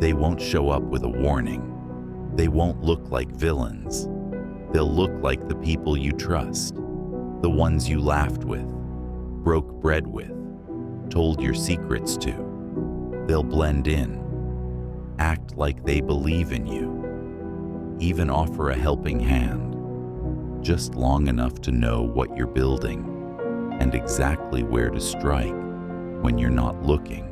They won't show up with a warning. They won't look like villains. They'll look like the people you trust, the ones you laughed with, broke bread with, told your secrets to. They'll blend in, act like they believe in you, even offer a helping hand, just long enough to know what you're building and exactly where to strike when you're not looking.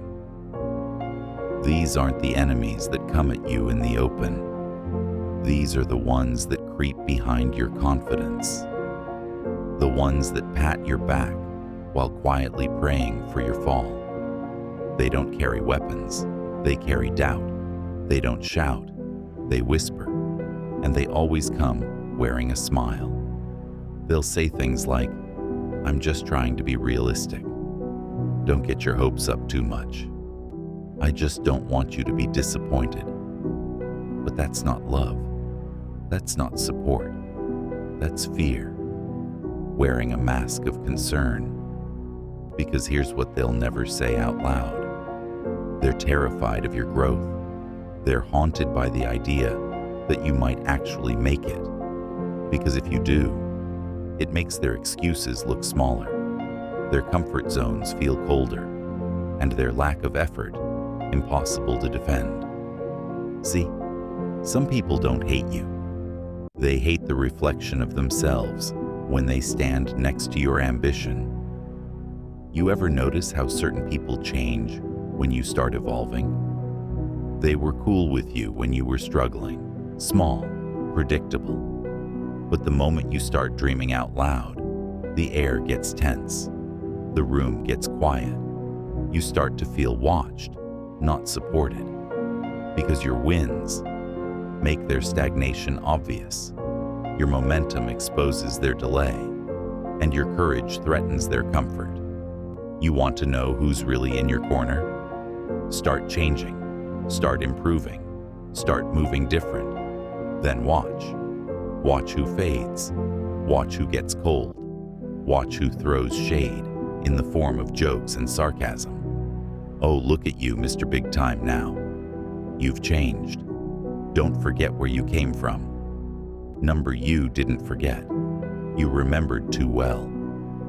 These aren't the enemies that come at you in the open. These are the ones that creep behind your confidence, the ones that pat your back while quietly praying for your fall. They don't carry weapons, they carry doubt. They don't shout, they whisper, and they always come wearing a smile. They'll say things like, "I'm just trying to be realistic. Don't get your hopes up too much. I just don't want you to be disappointed." But that's not love. That's not support. That's fear, wearing a mask of concern. Because here's what they'll never say out loud. They're terrified of your growth. They're haunted by the idea that you might actually make it. Because if you do, it makes their excuses look smaller, their comfort zones feel colder, and their lack of effort impossible to defend. See, some people don't hate you. They hate the reflection of themselves when they stand next to your ambition. You ever notice how certain people change when you start evolving? They were cool with you when you were struggling, small, predictable. But the moment you start dreaming out loud, the air gets tense, the room gets quiet. You start to feel watched, not supported, because your wins make their stagnation obvious. Your momentum exposes their delay, and your courage threatens their comfort. You want to know who's really in your corner? Start changing, start improving, start moving different. Then watch. Watch who fades, watch who gets cold, watch who throws shade in the form of jokes and sarcasm. Oh, look at you, Mr. Big Time now. You've changed. Don't forget where you came from. Number you didn't forget. You remembered too well.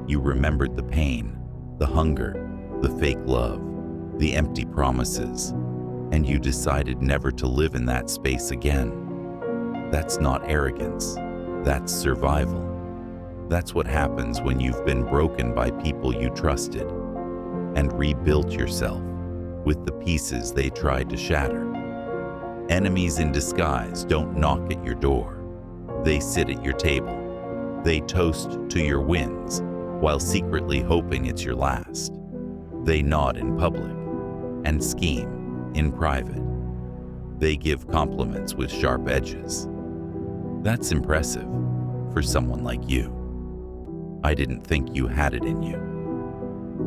You remembered the pain, the hunger, the fake love, the empty promises, and you decided never to live in that space again. That's not arrogance. That's survival. That's what happens when you've been broken by people you trusted and rebuilt yourself with the pieces they tried to shatter. Enemies in disguise don't knock at your door. They sit at your table. They toast to your wins while secretly hoping it's your last. They nod in public and scheme in private. They give compliments with sharp edges. That's impressive for someone like you. I didn't think you had it in you.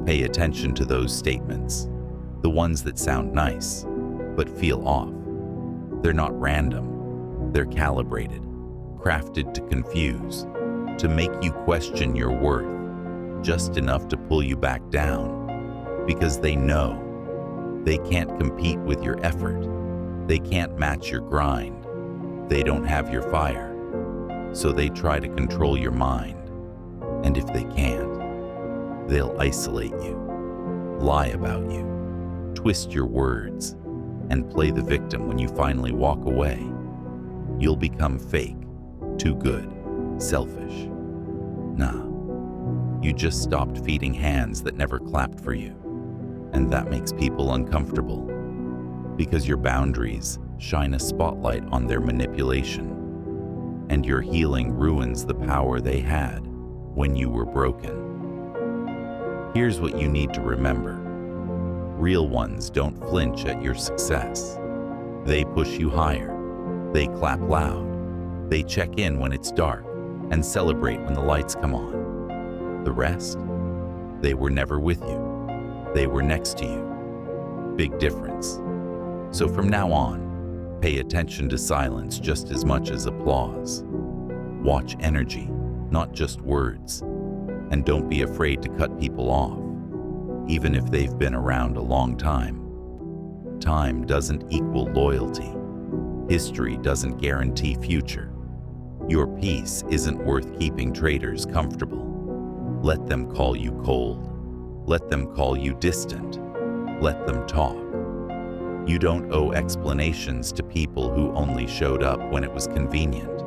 Pay attention to those statements, the ones that sound nice, but feel off. They're not random. They're calibrated, crafted to confuse, to make you question your worth, just enough to pull you back down, because they know they can't compete with your effort. They can't match your grind. They don't have your fire, so they try to control your mind. And if they can't, they'll isolate you, lie about you, twist your words, and play the victim when you finally walk away. You'll become fake, too good, selfish. Nah, you just stopped feeding hands that never clapped for you. And that makes people uncomfortable, because your boundaries shine a spotlight on their manipulation, and your healing ruins the power they had when you were broken. Here's what you need to remember. Real ones don't flinch at your success. They push you higher. They clap loud. They check in when it's dark and celebrate when the lights come on. The rest, they were never with you. They were next to you. Big difference. So from now on, pay attention to silence just as much as applause. Watch energy, not just words. And don't be afraid to cut people off, even if they've been around a long time. Time doesn't equal loyalty. History doesn't guarantee future. Your peace isn't worth keeping traitors comfortable. Let them call you cold. Let them call you distant. Let them talk. You don't owe explanations to people who only showed up when it was convenient.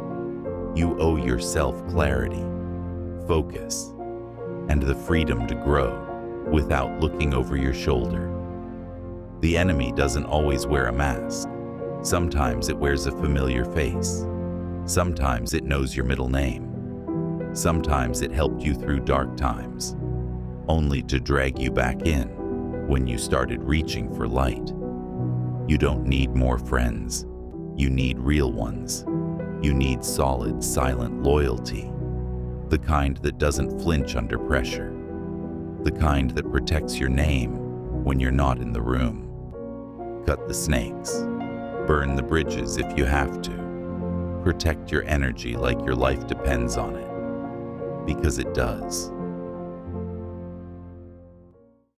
You owe yourself clarity, focus, and the freedom to grow without looking over your shoulder. The enemy doesn't always wear a mask. Sometimes it wears a familiar face. Sometimes it knows your middle name. Sometimes it helped you through dark times, only to drag you back in when you started reaching for light. You don't need more friends. You need real ones. You need solid, silent loyalty. The kind that doesn't flinch under pressure. The kind that protects your name when you're not in the room. Cut the snakes. Burn the bridges if you have to. Protect your energy like your life depends on it. Because it does.